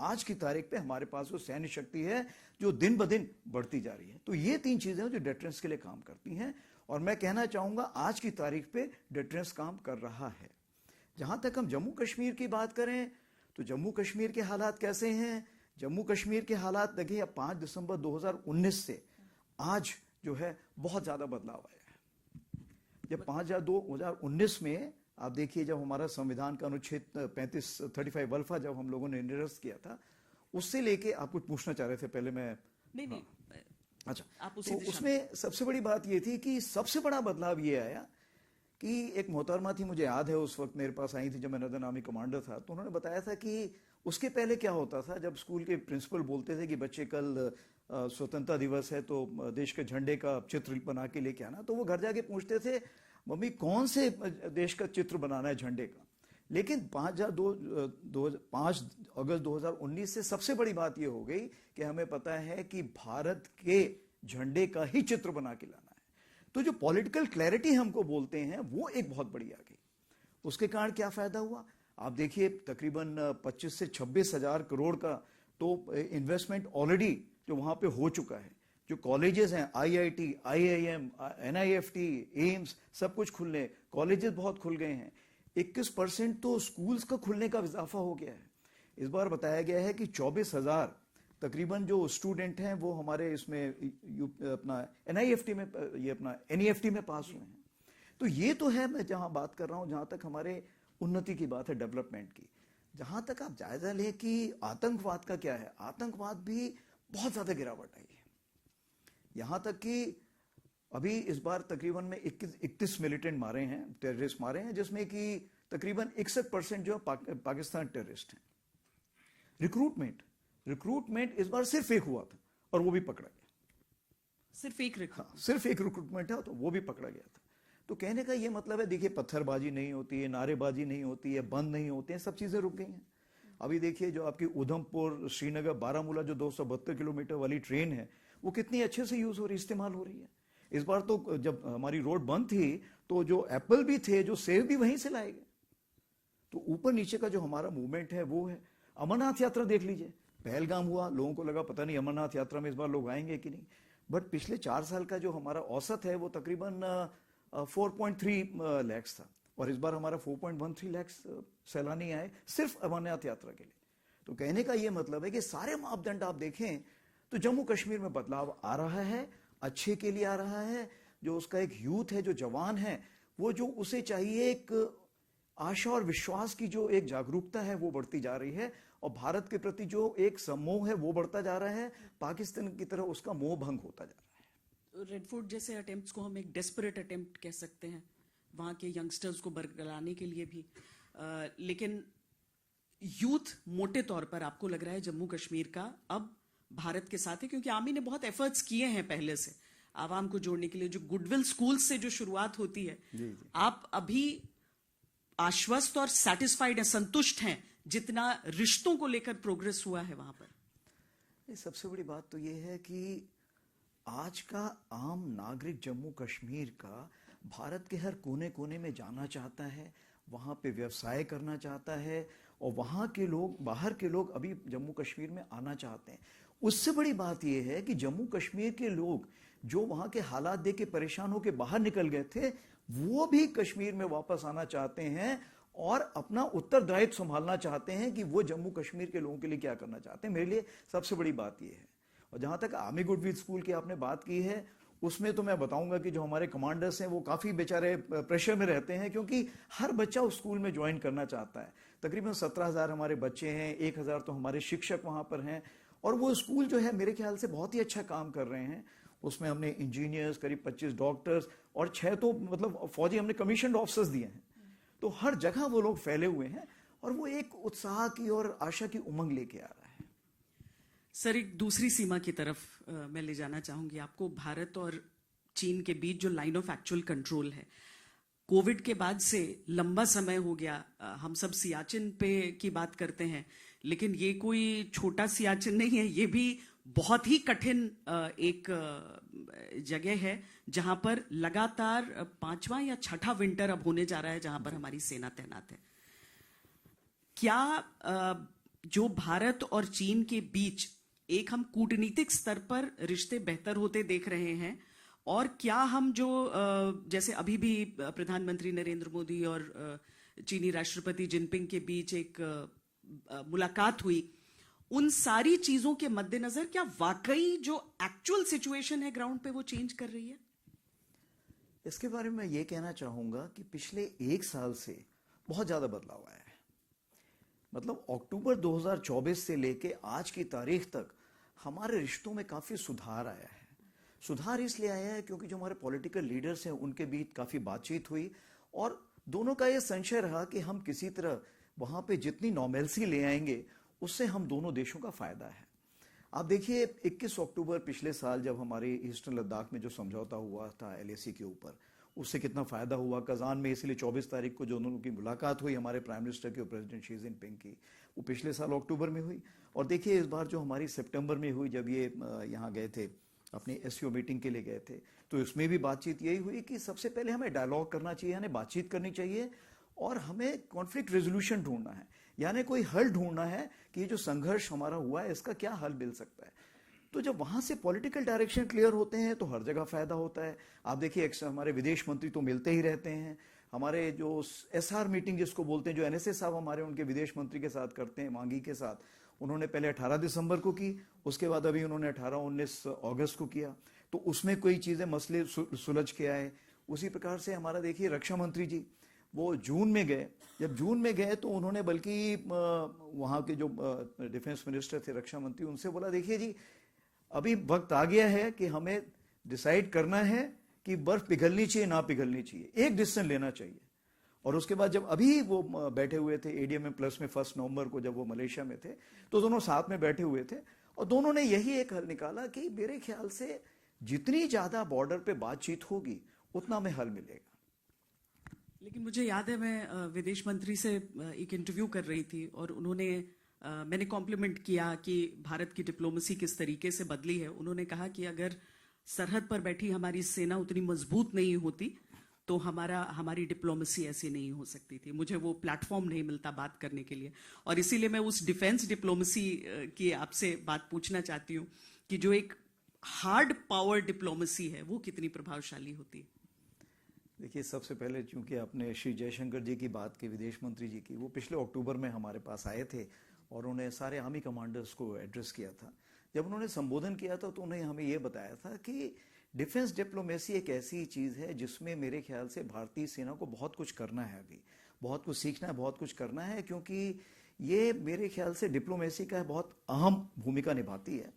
आज की तारीख पे हमारे पास वो सैन्य शक्ति है जो दिन ब दिन बढ़ती जा रही है। तो ये 3 चीजें जो डिटरेंस के लिए काम करती हैं, और मैं कहना चाहूंगा आज की तारीख पे डिटरेंस काम कर रहा है। जहां तक हम जम्मू कश्मीर की बात करें तो जम्मू कश्मीर के हालात कैसे हैं? जम्मू कश्मीर के हालात देखिए, 5 दिसंबर 2019 से आज जो है बहुत ज्यादा बदलाव आया है। जब 2019 में आप देखिए, जब हमारा संविधान का अनुच्छेद 35 अल्फा जब हम लोगों ने निरस्त किया था, उससे लेके आप कुछ पूछना चाह रहे थे पहले? मैं नहीं अच्छा, आप तो उसमें सबसे बड़ी बात ये थी कि सबसे बड़ा बदलाव ये आया कि एक मोहतरमा थी, मुझे याद है उस वक्त मेरे पास आई थी जब मैं नदन आर्मी कमांडर था, तो उन्होंने बताया था कि उसके पहले क्या होता था, जब स्कूल के प्रिंसिपल बोलते थे कि बच्चे कल स्वतंत्रता दिवस है तो देश के झंडे का चित्र बना के लेके आना, तो वो घर जाके पूछते थे मम्मी कौन से देश का चित्र बनाना है झंडे का। लेकिन 5 अगस्त 2019 से सबसे बड़ी बात यह हो गई कि हमें पता है कि भारत के झंडे का ही चित्र बना के लाना है। तो जो पॉलिटिकल क्लैरिटी हमको बोलते हैं वो एक बहुत बड़ी आ गई। उसके कारण क्या फायदा हुआ आप देखिए, तकरीबन 25 से 26 हजार करोड़ का तो इन्वेस्टमेंट ऑलरेडी जो वहां पे हो चुका है। जो कॉलेजेस हैं, IIT, IIM, NIFT, एम्स, सब कुछ खुलने, कॉलेजेस बहुत खुल गए हैं। 21% तो स्कूल्स का खुलने का इजाफा हो गया है। इस बार बताया गया है कि 24,000 तकरीबन जो स्टूडेंट हैं वो हमारे इसमें अपना NIFT में, ये अपना NEFT में पास हुए हैं। तो ये तो है, मैं जहां बात कर रहा हूं, जहां तक हमारे उन्नति की बात है, डेवलपमेंट की। जहां तक आप जायजा लें कि आतंकवाद का क्या है, आतंकवाद भी बहुत ज्यादा गिरावट आई है। यहां तक कि अभी इस बार तकरीबन में 31 मिलिटेंट मारे हैं, टेररिस्ट मारे हैं, जिसमें कि तकरीबन 61% जो पाकिस्तान टेररिस्ट हैं। रिक्रूटमेंट इस बार सिर्फ एक हुआ था और वो भी पकड़ा गया। सिर्फ एक रिक्रूटमेंट है तो वो भी पकड़ा गया था। तो कहने का ये मतलब है, देखिए पत्थरबाजी नहीं होती है, नारेबाजी नहीं होती है, बंद नहीं होते हैं, सब चीजें रुक गई हैं। अभी देखिए जो आपकी उधमपुर श्रीनगर बारामूला जो 272 किलोमीटर वाली ट्रेन है वो कितनी अच्छे से यूज हो रही, इस्तेमाल हो रही है। इस बार तो जब हमारी रोड बंद थी तो जो एप्पल भी थे, जो सेब भी वहीं से लाए गए। तो ऊपर नीचे का जो हमारा मूवमेंट है वो है। अमरनाथ यात्रा देख लीजिए, पहलगाम हुआ, लोगों को लगा पता नहीं अमरनाथ यात्रा में इस बार लोग आएंगे कि नहीं, बट पिछले 4 साल का जो हमारा औसत है वो तकरीबन 4.3 लैक्स था, और इस बार हमारा 4.13 लैक्स सैलानी आए सिर्फ अमरनाथ यात्रा के लिए। तो कहने का ये मतलब है कि सारे मापदंड आप देखें तो जम्मू कश्मीर में बदलाव आ रहा है, अच्छे के लिए आ रहा है। जो उसका एक यूथ है, जो जवान है, वो जो उसे चाहिए एक आशा और विश्वास की जो एक जागरूकता है वो बढ़ती जा रही है, और भारत के प्रति जो एक सम्मोह है वो बढ़ता जा रहा है, पाकिस्तान की तरह उसका मोह भंग होता जा रहा है। रेड फोर्ट जैसे अटेम्प्ट्स को हम एक डेस्परेट अटेम्प्ट कह सकते हैं वहां के यंगस्टर्स को बरगलाने के लिए भी, लेकिन यूथ मोटे तौर पर आपको लग रहा है जम्मू कश्मीर का अब भारत के साथ है, क्योंकि आर्मी ने बहुत एफर्ट्स किए हैं पहले से आवाम को जोड़ने के लिए। जो गुडविल स्कूल से जो शुरुआत होती है, जी। आप अभी आश्वस्त और सैटिस्फाइड हैं, संतुष्ट हैं जितना रिश्तों को लेकर प्रोग्रेस हुआ है वहां पर? सबसे बड़ी बात तो यह है कि आज का आम नागरिक जम्मू कश्मीर का भारत के हर कोने कोने में जाना चाहता है, वहां पे व्यवसाय करना चाहता है, और वहां के लोग, बाहर के लोग अभी जम्मू कश्मीर में आना चाहते हैं। उससे बड़ी बात यह है कि जम्मू कश्मीर के लोग जो वहां के हालात देख के परेशान होकर बाहर निकल गए थे, वो भी कश्मीर में वापस आना चाहते हैं और अपना उत्तरदायित्व संभालना चाहते हैं कि वो जम्मू कश्मीर के लोगों के लिए क्या करना चाहते हैं। मेरे लिए सबसे बड़ी बात यह है। और जहां तक आर्मी गुडविल स्कूल की आपने बात की है, उसमें तो मैं बताऊंगा कि जो हमारे कमांडर्स हैं वो काफी बेचारे प्रेशर में रहते हैं, क्योंकि हर बच्चा उस स्कूल में ज्वाइन करना चाहता है। तकरीबन 17,000 हमारे बच्चे हैं, 1,000 तो हमारे शिक्षक वहां पर हैं, और वो स्कूल जो है मेरे ख्याल से बहुत ही अच्छा काम कर रहे हैं। उसमें हमने इंजीनियर्स, करीब 25 डॉक्टर्स और 6 तो मतलब फौजी हमने कमीशन ऑफिसर्स दिए हैं। तो हर जगह वो लोग फैले हुए हैं और वो एक उत्साह की और आशा की उमंग लेके आ रहा है। सर, एक दूसरी सीमा की तरफ मैं ले जाना चाहूंगी आपको। भारत और चीन के बीच जो लाइन ऑफ एक्चुअल कंट्रोल है, कोविड के बाद से लंबा समय हो गया। हम सब सियाचिन पे की बात करते हैं, लेकिन ये कोई छोटा सियाचिन नहीं है, ये भी बहुत ही कठिन एक जगह है जहां पर लगातार 5वां या 6ठा विंटर अब होने जा रहा है जहां पर हमारी सेना तैनात है। क्या जो भारत और चीन के बीच एक हम कूटनीतिक स्तर पर रिश्ते बेहतर होते देख रहे हैं, और क्या हम जो जैसे अभी भी प्रधानमंत्री नरेंद्र मोदी और चीनी राष्ट्रपति जिनपिंग के बीच एक मुलाकात हुई, उन सारी चीजों के मद्देनजर क्या वाकई जो एक्चुअल सिचुएशन है ग्राउंड पे वो चेंज कर रही है? इसके बारे में मैं ये कहना चाहूंगा कि पिछले एक साल से बहुत ज्यादा बदलाव आया है। मतलब अक्टूबर 2024 से लेके आज की तारीख तक हमारे रिश्तों में काफी सुधार आया है। सुधार इसलिए आया है क्योंकि जो हमारे पॉलिटिकल लीडर्स हैं उनके बीच काफी बातचीत हुई, और दोनों का यह संशय रहा कि हम किसी तरह वहां पे जितनी नॉर्मेल्सी ले आएंगे उससे हम दोनों देशों का फायदा है। आप देखिए 21 अक्टूबर पिछले साल जब हमारे ईस्टर्न लद्दाख में जो समझौता हुआ था LAC के ऊपर, उससे कितना फायदा हुआ। कजान में इसलिए 24 तारीख को जो दोनों की मुलाकात हुई हमारे प्राइम मिनिस्टर की और प्रेसिडेंट शी जिनपिंग की, वो पिछले साल अक्टूबर में हुई। और देखिए इस बार जो हमारी सितंबर में हुई, जब ये यहाँ गए थे अपनी SCO मीटिंग के लिए गए थे, तो इसमें भी बातचीत यही हुई कि सबसे पहले हमें डायलॉग करना चाहिए, यानी बातचीत करनी चाहिए, और हमें कॉन्फ्लिक्ट रेजोल्यूशन ढूंढना है, यानी कोई हल ढूंढना है कि ये जो संघर्ष हमारा हुआ है इसका क्या हल मिल सकता है। तो जब वहां से पॉलिटिकल डायरेक्शन क्लियर होते हैं तो हर जगह फायदा होता है। आप देखिए हमारे विदेश मंत्री तो मिलते ही रहते हैं, हमारे जो SR मीटिंग जिसको बोलते हैं, जो NSA साहब हमारे उनके विदेश मंत्री के साथ करते हैं, मांगी के साथ, उन्होंने पहले 18 दिसंबर को की, उसके बाद अभी उन्होंने 18-19 अगस्त को किया, तो उसमें कोई चीजें मसले सुलझ के आए। उसी प्रकार से हमारा देखिए रक्षा मंत्री जी वो जून में गए, जब जून में गए तो उन्होंने बल्कि वहां के जो डिफेंस मिनिस्टर थे, रक्षा मंत्री, उनसे बोला देखिए जी अभी वक्त आ गया है कि हमें डिसाइड करना है कि बर्फ पिघलनी चाहिए ना पिघलनी चाहिए, एक डिसीजन लेना चाहिए। और उसके बाद जब अभी वो बैठे हुए थे ADMM प्लस में 1 नवंबर को, जब वो मलेशिया में थे, तो दोनों साथ में बैठे हुए थे और दोनों ने यही एक हल निकाला कि मेरे ख्याल से जितनी ज्यादा बॉर्डर पे बातचीत होगी उतना हमें हल मिलेगा। लेकिन मुझे याद है मैं विदेश मंत्री से एक इंटरव्यू कर रही थी और मैंने कॉम्प्लीमेंट किया कि भारत की डिप्लोमेसी किस तरीके से बदली है। उन्होंने कहा कि अगर सरहद पर बैठी हमारी सेना उतनी मजबूत नहीं होती तो हमारी डिप्लोमेसी ऐसी नहीं हो सकती थी। मुझे वो प्लेटफॉर्म नहीं मिलता बात करने के लिए, और इसीलिए मैं उस डिफेंस डिप्लोमेसी की आपसे बात पूछना चाहती हूँ कि जो एक हार्ड पावर डिप्लोमेसी है वो कितनी प्रभावशाली होती है। देखिए सबसे पहले चूंकि आपने श्री जयशंकर जी की बात की, विदेश मंत्री जी की, वो पिछले अक्टूबर में हमारे पास आए थे और उन्होंने सारे आर्मी कमांडर्स को एड्रेस किया था। जब उन्होंने संबोधन किया था तो उन्होंने हमें ये बताया था कि डिफेंस डिप्लोमेसी एक ऐसी चीज है जिसमें मेरे ख्याल से भारतीय सेना को बहुत कुछ करना है, अभी बहुत कुछ सीखना है, बहुत कुछ करना है, क्योंकि ये मेरे ख्याल से डिप्लोमेसी का बहुत अहम भूमिका निभाती है।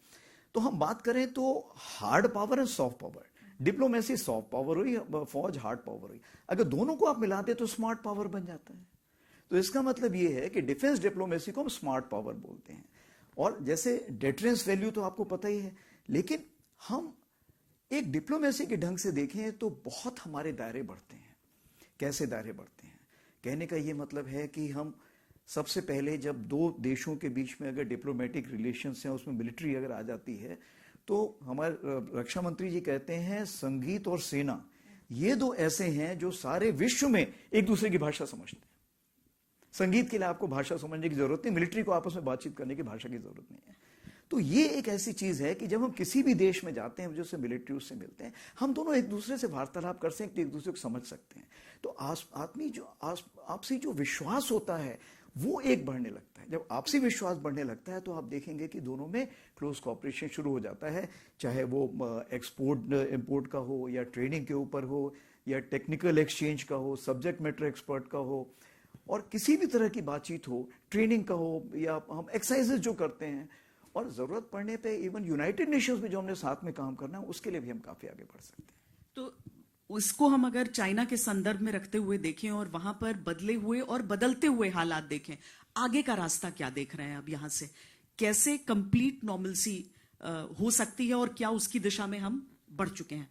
तो हम बात करें तो hard power and soft power, diplomacy soft power हुई, फौज हार्ड पावर हुई, अगर दोनों को आप मिलाते तो स्मार्ट पावर बन जाता है। तो इसका मतलब ये है कि डिफेंस डिप्लोमेसी को हम स्मार्ट पावर बोलते हैं। और जैसे डेटरेंस वैल्यू तो आपको पता ही है, लेकिन हम एक डिप्लोमेसी के ढंग से देखें तो बहुत हमारे दायरे बढ़ते हैं। कैसे दायरे बढ़ते हैं? कहने का ये मतलब है कि हम सबसे पहले जब दो देशों के बीच में अगर डिप्लोमेटिक रिलेशंस हैं, उसमें मिलिट्री अगर आ जाती है, तो हमारे रक्षा मंत्री जी कहते हैं संगीत और सेना ये दो ऐसे हैं जो सारे विश्व में एक दूसरे की भाषा समझते हैं। संगीत के लिए आपको भाषा समझने की जरूरत नहीं, मिलिट्री को आपस में बातचीत करने की भाषा की जरूरत नहीं है। तो ये एक ऐसी चीज है कि जब हम किसी भी देश में जाते हैं, जैसे मिलिट्री उससे मिलते हैं, हम दोनों एक दूसरे से वार्तालाप कर सकते हैं, एक दूसरे को समझ सकते हैं। तो आपसी जो विश्वास होता है वो एक बढ़ने लगता है। जब आपसी विश्वास बढ़ने लगता है तो आप देखेंगे कि दोनों में क्लोज कॉपरेशन शुरू हो जाता है, चाहे वो एक्सपोर्ट इंपोर्ट का हो, या ट्रेनिंग के ऊपर हो, या टेक्निकल एक्सचेंज का हो, सब्जेक्ट मैटर एक्सपर्ट का हो, और किसी भी तरह की बातचीत हो, ट्रेनिंग का हो, या हम एक्सरसाइजेस जो करते हैं, और जरूरत पड़ने पे इवन यूनाइटेड नेशंस में जो हमने साथ में काम करना है उसके लिए भी हम काफी आगे बढ़ सकते हैं। तो उसको हम अगर चाइना के संदर्भ में रखते हुए देखें और वहां पर बदले हुए और बदलते हुए हालात देखें, आगे का रास्ता क्या देख रहे हैं? अब यहां से कैसे कंप्लीट नॉर्मलसी हो सकती है और क्या उसकी दिशा में हम बढ़ चुके हैं?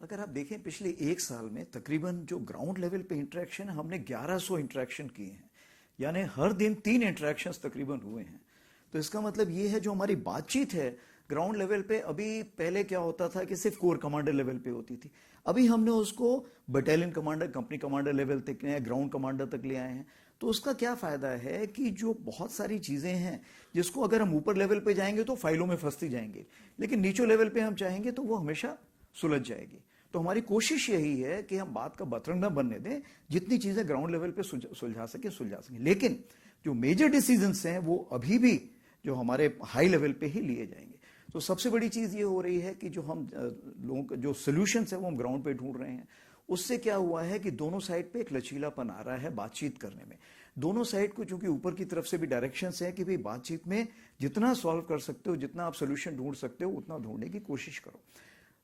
अगर आप देखें पिछले एक साल में तकरीबन जो ग्राउंड लेवल पे इंटरेक्शन है, हमने 1100 इंटरेक्शन किए हैं, यानी हर दिन 3 इंटरेक्शंस तकरीबन हुए हैं। तो इसका मतलब ये है जो हमारी बातचीत है ग्राउंड लेवल पे, अभी पहले क्या होता था कि सिर्फ कोर कमांडर लेवल पे होती थी, अभी हमने उसको battalion commander, company commander level तक ले आए, ग्राउंड कमांडर तक ले आए हैं। तो उसका क्या फायदा है कि जो बहुत सारी चीजें हैं जिसको अगर हम ऊपर लेवल पे जाएंगे तो फाइलों में फंसती जाएंगी, लेकिन नीचे लेवल पे हम चाहेंगे तो वो हमेशा सुलझ जाएगी। तो हमारी कोशिश यही है कि हम बात का बतरंग न बनने दें, जितनी चीजें ग्राउंड लेवल पे सुलझा सके। लेकिन जो मेजर डिसीजंस हैं वो अभी भी जो हमारे हाई लेवल पे ही लिए जाएंगे। तो सबसे बड़ी चीज ये हो रही है कि जो हम लोगों का जो सोल्यूशंस है वो हम ग्राउंड पे ढूंढ रहे हैं। उससे क्या हुआ है कि दोनों साइड पे एक लचीलापन आ रहा है बातचीत करने में। दोनों साइड को चूंकि ऊपर की तरफ से भी डायरेक्शंस है कि भाई बातचीत में जितना सॉल्व कर सकते हो, जितना आप सोल्यूशन ढूंढ सकते हो, उतना ढूंढने की कोशिश करो।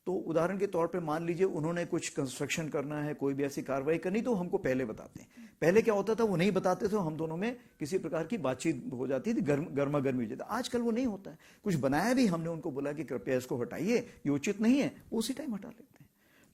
तो उदाहरण के तौर पे मान लीजिए उन्होंने कुछ कंस्ट्रक्शन करना है, कोई भी ऐसी कार्रवाई करनी, तो हमको पहले बताते हैं। पहले क्या होता था, वो नहीं बताते थे, हम दोनों में किसी प्रकार की बातचीत हो जाती थी, गर्मा गर्मी हो जाती। आजकल वो नहीं होता है। कुछ बनाया भी, हमने उनको बोला कि कृपया इसको हटाइए, ये उचित नहीं है, वो उसी टाइम हटा लेते हैं।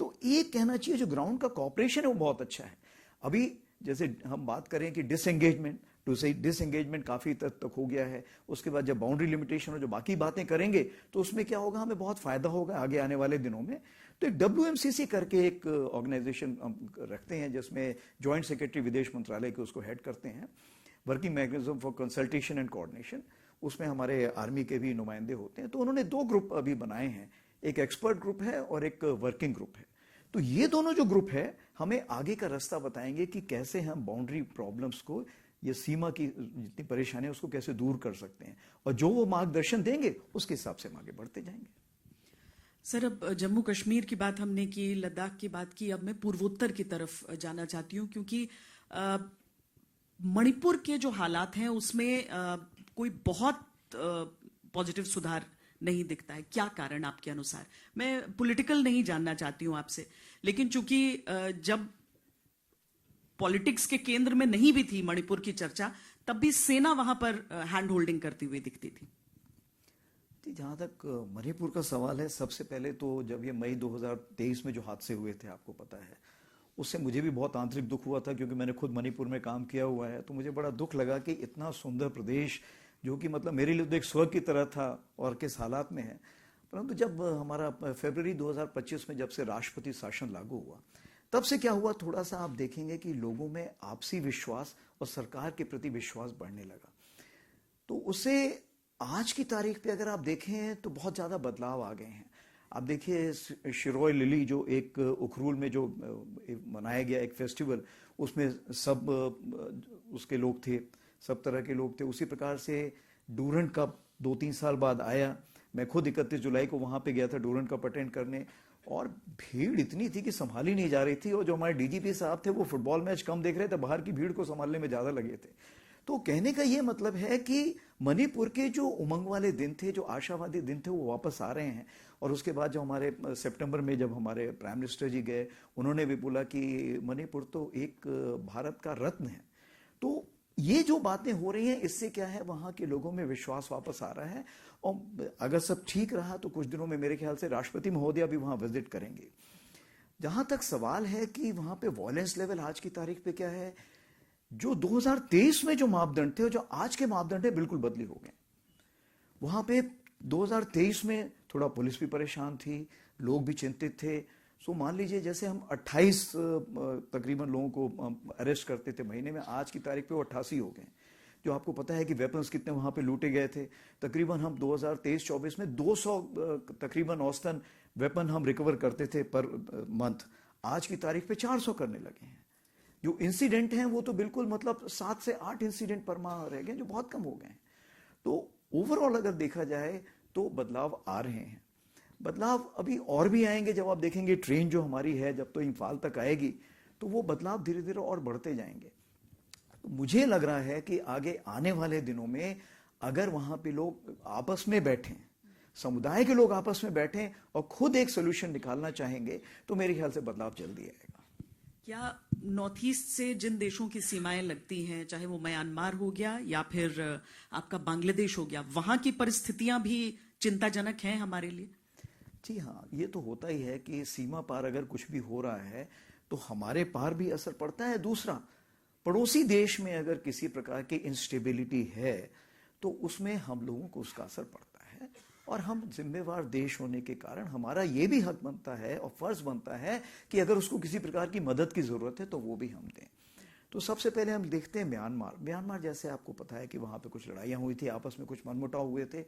तो एक कहना चाहिए जो ग्राउंड का कॉपरेशन है वो बहुत अच्छा है। अभी जैसे हम बात करें कि डिसएंगेजमेंट टू से डिसएंगेजमेंट काफी तक हो गया है। उसके बाद जब बाउंड्री लिमिटेशन और जो बाकी बातें करेंगे तो उसमें क्या होगा, हमें बहुत फायदा होगा आगे आने वाले दिनों में। तो एक WMCC करके एक ऑर्गेनाइजेशन रखते हैं जिसमें ज्वाइंट सेक्रेटरी विदेश मंत्रालय के उसको हेड करते हैं, working mechanism for consultation and coordination. उसमें हमारे आर्मी के भी नुमाइंदे होते हैं। तो उन्होंने 2 ग्रुप अभी बनाए हैं, एक एक्सपर्ट ग्रुप है और एक वर्किंग ग्रुप है। तो ये दोनों जो ग्रुप है हमें आगे का रास्ता बताएंगे कि कैसे हम बाउंड्री प्रॉब्लम्स को, ये सीमा की जितनी परेशानी है उसको कैसे दूर कर सकते हैं, और जो वो मार्गदर्शन देंगे उसके हिसाब से हम आगे बढ़ते जाएंगे। सर, अब जम्मू कश्मीर की बात हमने की, लद्दाख की बात की, अब मैं पूर्वोत्तर की तरफ जाना चाहती हूँ, क्योंकि मणिपुर के जो हालात हैं उसमें कोई बहुत पॉजिटिव सुधार नहीं दिखता है। क्या कारण आपके अनुसार? मैं पॉलिटिकल नहीं जानना चाहती हूं आपसे, लेकिन चूंकि जब पॉलिटिक्स के केंद्र में नहीं भी थी मणिपुर की चर्चा, तब भी सेना वहां पर हैंड होल्डिंग करती हुई दिखती थी। जहां तक मणिपुर का सवाल है, सबसे पहले तो जब ये मई 2023 में जो हादसे हुए थे, आपको पता है, उससे मुझे भी बहुत आंतरिक दुख हुआ था, क्योंकि मैंने खुद मणिपुर में काम किया हुआ है। तो मुझे बड़ा दुख लगा कि इतना सुंदर प्रदेश, जो कि मतलब मेरे लिए तो एक स्वर्ग की तरह था, और किस हालात में है। परंतु जब हमारा फरवरी 2025 में जब से राष्ट्रपति शासन लागू हुआ, तब से क्या हुआ, थोड़ा सा आप देखेंगे कि लोगों में आपसी विश्वास और सरकार के प्रति विश्वास बढ़ने लगा। तो उससे आज की तारीख पे अगर आप देखें तो बहुत ज्यादा बदलाव आ गए हैं। आप देखिए शिरोय लिली, जो एक उखरूल में जो मनाया गया एक फेस्टिवल, उसमें सब उसके लोग थे, सब तरह के लोग थे। उसी प्रकार से डूरंड कप 2-3 साल बाद आया। मैं खुद 31 जुलाई को वहां पे गया था डूरंड कप अटेंड करने, और भीड़ इतनी थी कि संभाली नहीं जा रही थी। और जो हमारे DGP साहब थे वो फुटबॉल मैच कम देख रहे थे, बाहर की भीड़ को संभालने में ज्यादा लगे थे। तो कहने का ये मतलब है कि मणिपुर के जो उमंग वाले दिन थे, जो आशावादी दिन थे, वो वापस आ रहे हैं। और उसके बाद जो हमारे सितंबर में जब हमारे प्राइम मिनिस्टर जी गए, उन्होंने भी बोला कि मणिपुर तो एक भारत का रत्न है। तो ये जो बातें हो रही हैं, इससे क्या है, वहां के लोगों में विश्वास वापस आ रहा है। और अगर सब ठीक रहा तो कुछ दिनों में मेरे ख्याल से राष्ट्रपति महोदया भी वहां विजिट करेंगे। जहां तक सवाल है कि वहां पे वॉयलेंस लेवल आज की तारीख पे क्या है, जो 2023 में जो मापदंड थे और जो आज के मापदंड है, बिल्कुल बदली हो गए। वहां पे 2023 में थोड़ा पुलिस भी परेशान थी, लोग भी चिंतित थे। सो मान लीजिए जैसे हम 28 तकरीबन लोगों को अरेस्ट करते थे महीने में, आज की तारीख पे वो 88 हो गए। जो आपको पता है कि वेपन्स कितने वहां पे लूटे गए थे, तकरीबन हम 2023-24 में 200 तकरीबन औसतन वेपन हम रिकवर करते थे पर मंथ। आज की तारीख पे 400 करने लगे हैं। जो इंसिडेंट हैं वो तो बिल्कुल मतलब 7 से 8 इंसिडेंट पर माह रह गए, जो बहुत कम हो गए हैं। तो ओवरऑल अगर देखा जाए तो बदलाव आ रहे हैं। बदलाव अभी और भी आएंगे। जब आप देखेंगे ट्रेन जो हमारी है, जब तो इम्फाल तक आएगी, तो वो बदलाव धीरे धीरे और बढ़ते जाएंगे। तो मुझे लग रहा है कि आगे आने वाले दिनों में अगर वहां पे लोग आपस में बैठें, समुदाय के लोग आपस में बैठें और खुद एक सोल्यूशन निकालना चाहेंगे, तो मेरे ख्याल से बदलाव जल्दी आएगा। क्या नॉर्थ ईस्ट से जिन देशों की सीमाएं लगती हैं, चाहे वो म्यांमार हो गया या फिर आपका बांग्लादेश हो गया, वहां की परिस्थितियां भी चिंताजनक हैं हमारे लिए? जी हाँ, ये तो होता ही है कि सीमा पार अगर कुछ भी हो रहा है तो हमारे पार भी असर पड़ता है। दूसरा, पड़ोसी देश में अगर किसी प्रकार की इंस्टेबिलिटी है तो उसमें हम लोगों को उसका असर पड़ता है। और हम जिम्मेवार देश होने के कारण हमारा ये भी हक बनता है और फर्ज बनता है कि अगर उसको किसी प्रकार की मदद की जरूरत है तो वो भी हम दें। तो सबसे पहले हम देखते हैं म्यांमार जैसे आपको पता है कि वहां पे कुछ लड़ाइयां हुई थी, आपस में कुछ मनमुटाव हुए थे,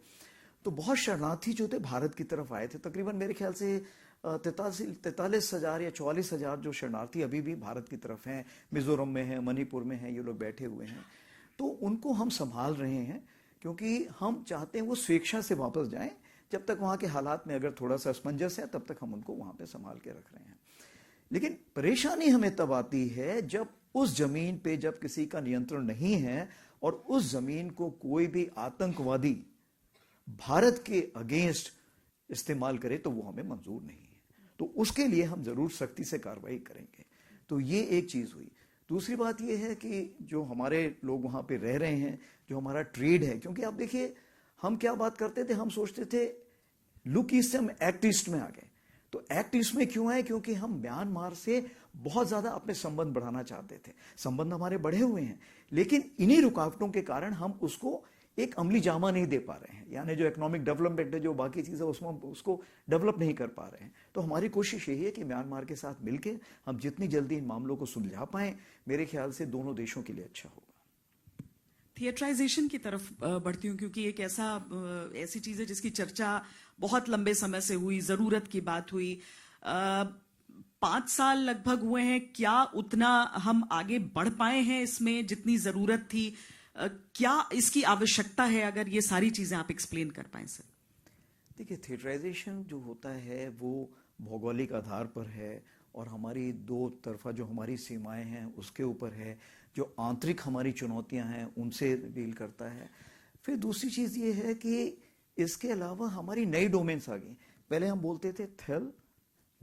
तो बहुत शरणार्थी जो थे भारत की तरफ आए थे। तकरीबन मेरे ख्याल से 43,000 या 44,000 जो शरणार्थी अभी भी भारत की तरफ हैं, मिजोरम में हैं, मणिपुर में हैं, ये लोग बैठे हुए हैं। तो उनको हम संभाल रहे हैं क्योंकि हम चाहते हैं वो स्वेच्छा से वापस जाएं। जब तक वहां के हालात में अगर थोड़ा सा असमंजस है तब तक हम उनको वहां पे संभाल के रख रहे हैं। लेकिन परेशानी हमें तब आती है जब उस जमीन पे जब किसी का नियंत्रण नहीं है और उस जमीन को कोई भी आतंकवादी भारत के अगेंस्ट इस्तेमाल करे तो वो हमें मंजूर नहीं है। तो उसके लिए हम जरूर सख्ती से कार्रवाई करेंगे। तो ये एक चीज हुई। दूसरी बात ये है कि जो हमारे लोग वहां पे रह रहे हैं, जो हमारा ट्रेड है, क्योंकि आप देखिए हम क्या बात करते थे, हम सोचते थे लुक ईस्ट से हम एक्ट ईस्ट में आ गए। तो एक्ट ईस्ट में क्यों आए? क्योंकि हम म्यांमार से बहुत ज्यादा अपने संबंध बढ़ाना चाहते थे। संबंध हमारे बढ़े हुए हैं, लेकिन इन्हीं रुकावटों के कारण हम उसको एक अमली जामा नहीं दे पा रहे हैं। यानी जो इकोनॉमिक डेवलपमेंट है, जो बाकी चीजें, उसमें हम उसको डेवलप नहीं कर पा रहे हैं। तो हमारी कोशिश यही है कि म्यांमार के साथ मिलकर हम जितनी जल्दी इन मामलों को सुलझा पाएं, मेरे ख्याल से दोनों देशों के लिए अच्छा होगा। थिएटराइजेशन की तरफ बढ़ती हूँ, क्योंकि एक ऐसी चीज है जिसकी चर्चा बहुत लंबे समय से हुई, जरूरत की बात हुई। 5 साल लगभग हुए हैं, क्या उतना हम आगे बढ़ पाए हैं इसमें जितनी जरूरत थी? क्या इसकी आवश्यकता है? अगर ये सारी चीजें आप एक्सप्लेन कर पाए सर। देखिए, थिएटराइजेशन जो होता है वो भौगोलिक आधार पर है और हमारी दो तरफा जो हमारी सीमाएं हैं उसके ऊपर है, जो आंतरिक हमारी चुनौतियां हैं उनसे डील करता है। फिर दूसरी चीज ये है कि इसके अलावा हमारी नई डोमेन्स आ गई। पहले हम बोलते थे थल,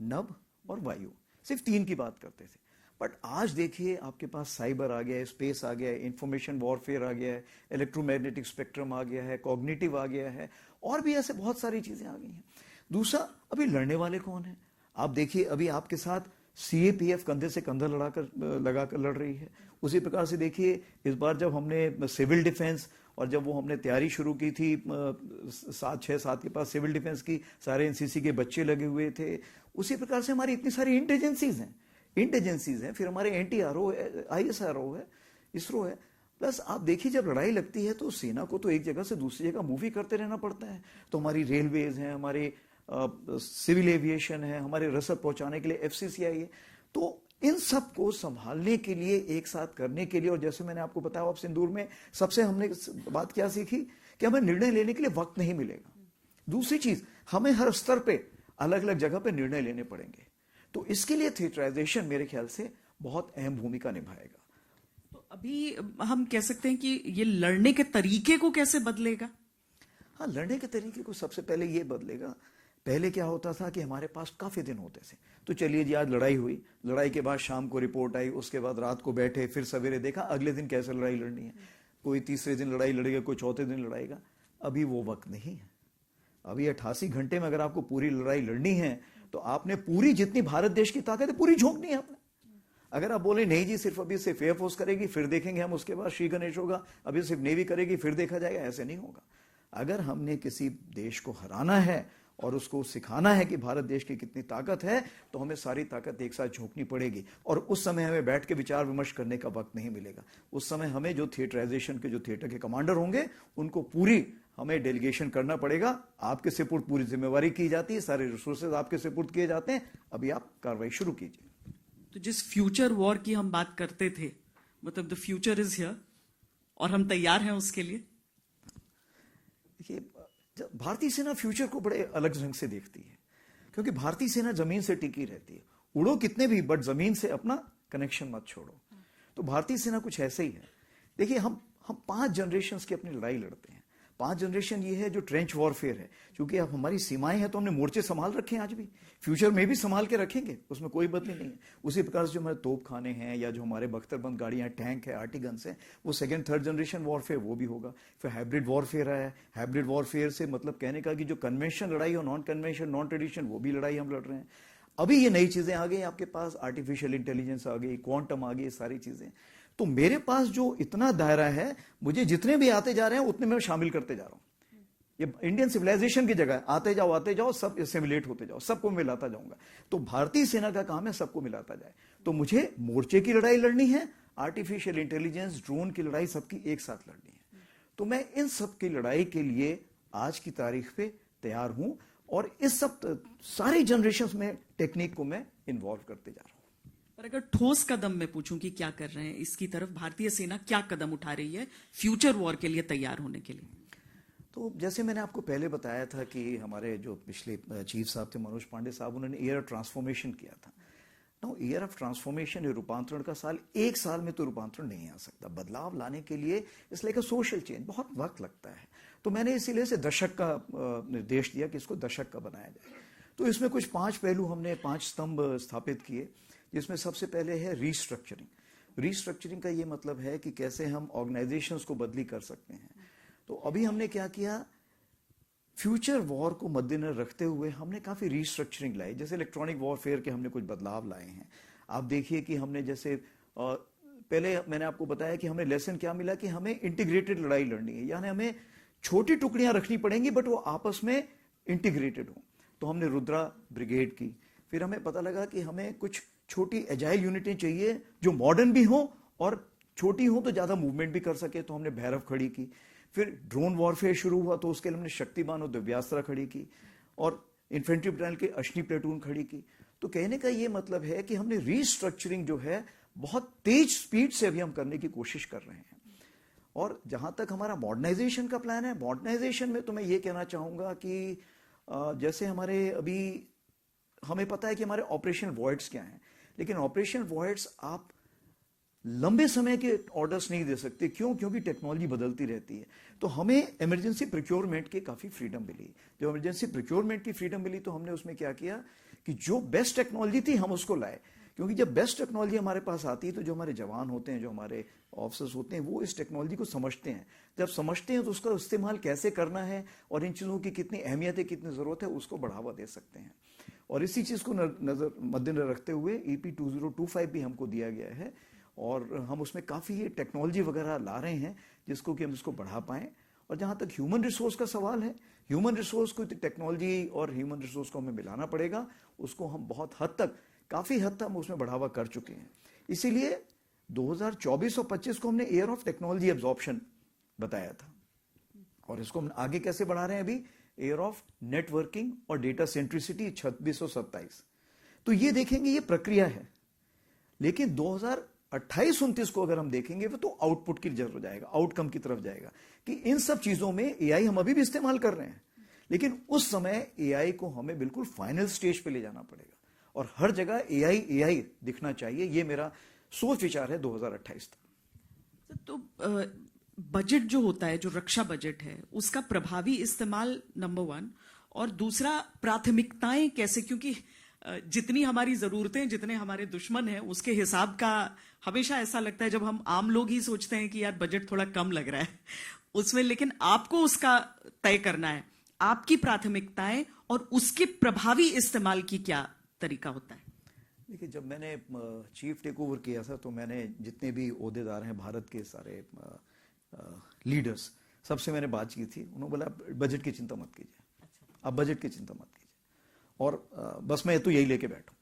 नभ और वायु, सिर्फ 3 की बात करते थे। बट आज देखिए आपके पास साइबर आ गया है, स्पेस आ गया है, इंफॉर्मेशन वॉरफेयर आ गया है, इलेक्ट्रोमैग्नेटिक स्पेक्ट्रम आ गया है, कॉग्निटिव आ गया है, और भी ऐसे बहुत सारी चीजें आ गई हैं। दूसरा, अभी लड़ने वाले कौन है? आप देखिए अभी आपके साथ सीएपीएफ कंधे से कंधा लगाकर लड़ रही है। उसी प्रकार से देखिए इस बार जब हमने सिविल डिफेंस और जब वो हमने तैयारी शुरू की थी 6-7 के पास सिविल डिफेंस की, सारे एनसीसी के बच्चे लगे हुए थे। उसी प्रकार से हमारी इतनी सारी इंटेलिजेंसीज हैं, फिर हमारे एनटीआरओ है, आईएसआरओ है, इसरो है। प्लस आप देखिए जब लड़ाई लगती है तो सेना को तो एक जगह से दूसरी जगह मूव ही करते रहना पड़ता है। तो हमारी रेलवेज हैं, हमारे सिविल एविएशन है, हमारे रसद पहुंचाने के लिए एफसीसीआई है। तो इन सब को संभालने के लिए, एक साथ करने के लिए, और जैसे मैंने आपको बताया आप सिंदूर में सबसे हमने बात क्या सीखी कि हमें निर्णय लेने के लिए वक्त नहीं मिलेगा। दूसरी चीज, हमें हर स्तर पे अलग अलग जगह पे निर्णय लेने पड़ेंगे। तो इसके लिए थिएटराइजेशन मेरे ख्याल से बहुत अहम भूमिका निभाएगा। तो अभी हम कह सकते हैं कि ये लड़ने के तरीके को कैसे बदलेगा? हाँ, लड़ने के तरीके को सबसे पहले ये बदलेगा। पहले क्या होता था कि हमारे पास काफी दिन होते थे, तो चलिए जी आज लड़ाई हुई, लड़ाई के बाद शाम को रिपोर्ट आई, उसके बाद रात को बैठे, फिर सवेरे देखा अगले दिन कैसे लड़ाई लड़नी है। कोई तीसरे दिन लड़ाई लड़ेगा, कोई चौथे दिन लड़ाएगा। अभी वो वक्त नहीं है। अभी 88 घंटे में अगर आपको पूरी लड़ाई लड़नी है तो आपने पूरी जितनी भारत देश की ताकत है पूरी झोंकनी है आपने। अगर आप बोले नहीं जी सिर्फ एयरफोर्स करेगी फिर देखेंगे हम, उसके बाद श्री गणेश होगा, अभी सिर्फ नेवी करेगी फिर देखा जाएगा, ऐसे नहीं होगा। अगर हमने किसी देश को हराना है और उसको सिखाना है कि भारत देश की कितनी ताकत है, तो हमें सारी ताकत एक साथ झोंकनी पड़ेगी। और उस समय हमें बैठ के विचार विमर्श करने का वक्त नहीं मिलेगा। उस समय हमें जो थिएटराइजेशन के जो थिएटर के कमांडर होंगे उनको पूरी हमें डेलीगेशन करना पड़ेगा। आपके सुपुर्द पूरी जिम्मेवारी की जाती है, सारे रिसोर्सेज आपके सुपुर्द किए जाते हैं। अभी आप कार्रवाई शुरू कीजिए। तो जिस फ्यूचर वॉर की हम बात करते थे, मतलब द फ्यूचर इज हियर, और हम तैयार हैं उसके लिए। देखिए, भारतीय सेना फ्यूचर को बड़े अलग ढंग से देखती है, क्योंकि भारतीय सेना जमीन से टिकी रहती है। उड़ो कितने भी, बट जमीन से अपना कनेक्शन मत छोड़ो। तो भारतीय सेना कुछ ऐसे ही है। देखिए, हम 5 जनरेशन की अपनी लड़ाई लड़ते हैं। 5 जनरेशन ये है जो ट्रेंच वॉरफेयर है, क्योंकि अब हमारी सीमाएं हैं तो हमने मोर्चे संभाल रखे हैं, आज भी फ्यूचर में भी संभाल के रखेंगे, उसमें कोई बदली नहीं है। उसी प्रकार से जो हमारे तोप खाने हैं या जो हमारे बख्तरबंद गाड़ियां, टैंक है, आर्टिगन्स हैं, वो 2nd 3rd जनरेशन वॉरफेयर वो भी होगा। फिर हाइब्रिड वॉरफेयर है। हाइब्रिड वॉरफेयर से मतलब कहने का कि जो कन्वेंशन लड़ाई और नॉन कन्वेंशन, नॉन ट्रेडिशन, वो भी लड़ाई हम लड़ रहे हैं। अभी ये नई चीजें आ गई आपके पास, आर्टिफिशियल इंटेलिजेंस आ गई, क्वांटम आ गई, सारी चीजें। तो मेरे पास जो इतना दायरा है, मुझे जितने भी आते जा रहे हैं उतने में शामिल करते जा रहा हूं। ये इंडियन सिविलाइजेशन की जगह आते जाओ, सब एसिमिलेट होते जाओ, सबको मिलाता जाऊंगा। तो भारतीय सेना का काम है सबको मिलाता जाए। तो मुझे मोर्चे की लड़ाई लड़नी है, आर्टिफिशियल इंटेलिजेंस, ड्रोन की लड़ाई सबकी एक साथ लड़नी है। तो मैं इन सब की लड़ाई के लिए आज की तारीख पे तैयार हूं और इस सब सारी जनरेशन में टेक्निक को मैं इन्वॉल्व करते जा रहा हूं। पर अगर ठोस कदम मैं पूछूं कि क्या कर रहे हैं इसकी तरफ भारतीय सेना क्या कदम उठा रही है फ्यूचर वॉर के लिए तैयार होने के लिए? तो जैसे मैंने आपको पहले बताया था कि हमारे जो पिछले चीफ साहब थे मनोज पांडे साहब, उन्होंने ईयर ऑफ ट्रांसफॉर्मेशन किया था। नो, ईयर ऑफ ट्रांसफॉर्मेशन, रूपांतरण का साल, एक साल में तो रूपांतरण नहीं आ सकता। बदलाव लाने के लिए it's like a social change, बहुत वक्त लगता है। तो मैंने इसीलिए से दशक का निर्देश दिया कि इसको दशक का बनाया जाए। तो इसमें कुछ 5 पहलू हमने 5 स्तंभ स्थापित किए, जिसमें सबसे पहले है रीस्ट्रक्चरिंग। रीस्ट्रक्चरिंग का ये मतलब है कि कैसे हम ऑर्गेनाइजेशंस को बदली कर सकते हैं। तो अभी हमने क्या किया, फ्यूचर वॉर को मद्देनजर रखते हुए हमने काफी रीस्ट्रक्चरिंग लाई। जैसे इलेक्ट्रॉनिक वॉरफेयर के हमने कुछ बदलाव लाए हैं। आप देखिए कि हमने जैसे पहले मैंने आपको बताया कि हमें लेसन क्या मिला कि हमें इंटीग्रेटेड लड़ाई लड़नी है, यानी हमें छोटी टुकड़ियां रखनी पड़ेंगी बट वो आपस में इंटीग्रेटेड हो। तो हमने रुद्रा ब्रिगेड की। फिर हमें पता लगा कि हमें कुछ छोटी एजाइल यूनिटें चाहिए जो मॉडर्न भी हो और छोटी हो तो ज्यादा मूवमेंट भी कर सके, तो हमने भैरव खड़ी की। फिर ड्रोन वॉरफेयर शुरू हुआ तो उसके लिए हमने शक्तिमान और दिव्यास्त्रा खड़ी की और इन्फेंट्री बटालियन की अश्नी प्लेटून खड़ी की। तो कहने का ये मतलब है कि हमने रीस्ट्रक्चरिंग जो है बहुत तेज स्पीड से अभी हम करने की कोशिश कर रहे हैं। और जहां तक हमारा मॉडर्नाइजेशन का प्लान है, मॉडर्नाइजेशन में तो मैं ये कहना चाहूंगा कि जैसे हमारे अभी हमें पता है कि हमारे ऑपरेशन वॉइड्स क्या हैं, लेकिन ऑपरेशन वॉइड्स आप लंबे समय के ऑर्डर्स नहीं दे सकते। क्यों? क्योंकि टेक्नोलॉजी बदलती रहती है। तो हमें इमरजेंसी प्रोक्योरमेंट की काफी फ्रीडम मिली। जब इमरजेंसी प्रोक्योरमेंट की फ्रीडम मिली तो हमने उसमें क्या किया कि जो बेस्ट टेक्नोलॉजी थी हम उसको लाए। क्योंकि जब बेस्ट टेक्नोलॉजी हमारे पास आती है तो जो हमारे जवान होते हैं, जो हमारे ऑफिसर्स होते हैं, वो इस टेक्नोलॉजी को समझते हैं। जब समझते हैं तो उसका इस्तेमाल कैसे करना है और इन चीजों की कितनी अहमियत है, कितनी जरूरत है, उसको बढ़ावा दे सकते हैं। और इसी चीज को मद्देनजर रखते हुए EP 2025 भी हमको दिया गया है और हम उसमें काफी ये टेक्नोलॉजी वगैरह ला रहे हैं जिसको कि हम इसको बढ़ा पाएं। और जहां तक ह्यूमन रिसोर्स का सवाल है, ह्यूमन रिसोर्स को टेक्नोलॉजी और ह्यूमन रिसोर्स को हमें मिलाना पड़ेगा। उसको हम बहुत हद तक, काफी हद तक हम उसमें बढ़ावा कर चुके हैं। इसीलिए 2024 और 25 को हमने ईयर ऑफ टेक्नोलॉजी एब्जॉर्प्शन बताया था और इसको हम आगे कैसे बढ़ा रहे हैं अभी, ईयर ऑफ नेटवर्किंग और डेटा सेंट्रिसिटी 26 और 27। तो ये देखेंगे, ये प्रक्रिया है। लेकिन 2028-29 को अगर हम देखेंगे तो आउटपुट की तरफ जाएगा, आउटकम की तरफ जाएगा कि इन सब चीजों में AI हम अभी भी इस्तेमाल कर रहे हैं, लेकिन उस समय AI को हमें बिल्कुल फाइनल स्टेज पे ले जाना पड़ेगा और हर जगह AI दिखना चाहिए। ये मेरा सोच विचार है 2028 तक। तो बजट जो होता है, जो रक्षा बजट है, उसका प्रभावी इस्तेमाल नंबर 1, और दूसरा प्राथमिकताएं कैसे, क्योंकि जितनी हमारी जरूरतें, जितने हमारे दुश्मन हैं, उसके हिसाब का हमेशा ऐसा लगता है जब हम आम लोग ही सोचते हैं कि यार बजट थोड़ा कम लग रहा है उसमें, लेकिन आपको उसका तय करना है, आपकी प्राथमिकताएं और उसके प्रभावी इस्तेमाल की क्या तरीका होता है? देखिए, जब मैंने चीफ टेक ओवर किया था तो मैंने जितने भी ओहदेदार हैं भारत के, सारे लीडर्स, सबसे मैंने बात की थी। उन्होंने बोला बजट की चिंता मत कीजिए, आप बजट की चिंता मत कीजिए और बस मैं तो यही लेके बैठूं।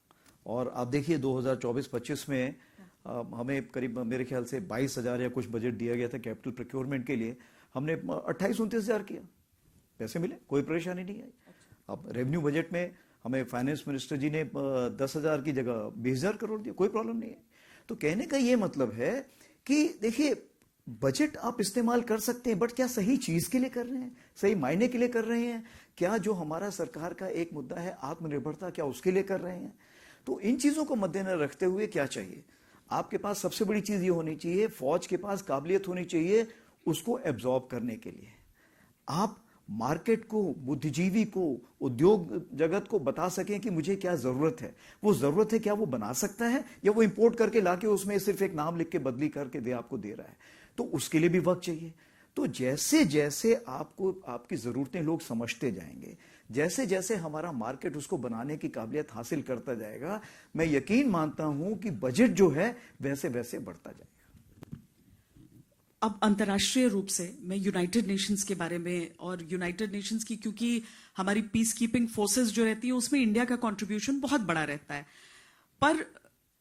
और आप देखिए 2024-25 में हमें करीब मेरे ख्याल से 22,000 या कुछ बजट दिया गया था कैपिटल प्रोक्योरमेंट के लिए। हमने 28-29,000 किया, पैसे मिले, कोई परेशानी नहीं आई। अब रेवेन्यू बजट में हमें फाइनेंस मिनिस्टर जी ने 10,000 की जगह 20,000 करोड़ दिया, कोई प्रॉब्लम नहीं है। तो कहने का ये मतलब है कि देखिए, बजट आप इस्तेमाल कर सकते हैं, बट क्या सही चीज के लिए कर रहे हैं, सही मायने के लिए कर रहे हैं? क्या जो हमारा सरकार का एक मुद्दा है आत्मनिर्भरता, क्या उसके लिए कर रहे हैं? तो इन चीजों को मद्देनजर रखते हुए क्या चाहिए, आपके पास सबसे बड़ी चीज ये होनी चाहिए, फौज के पास काबिलियत होनी चाहिए उसको एब्जॉर्ब करने के लिए। आप मार्केट को, बुद्धिजीवी को, उद्योग जगत को बता सकें कि मुझे क्या जरूरत है। वो जरूरत है क्या वो बना सकता है, या वो इंपोर्ट करके लाके उसमें सिर्फ एक नाम लिख के बदली करके आपको दे रहा है? तो उसके लिए भी वक्त चाहिए। तो जैसे जैसे आपको आपकी जरूरतें लोग समझते जाएंगे, जैसे जैसे हमारा मार्केट उसको बनाने की काबिलियत हासिल करता जाएगा, मैं यकीन मानता हूं कि बजट जो है वैसे वैसे बढ़ता जाएगा। अब अंतर्राष्ट्रीय रूप से मैं यूनाइटेड नेशंस के बारे में, और यूनाइटेड नेशंस की, क्योंकि हमारी पीस कीपिंग फोर्सेस जो रहती है उसमें इंडिया का कंट्रीब्यूशन बहुत बड़ा रहता है, पर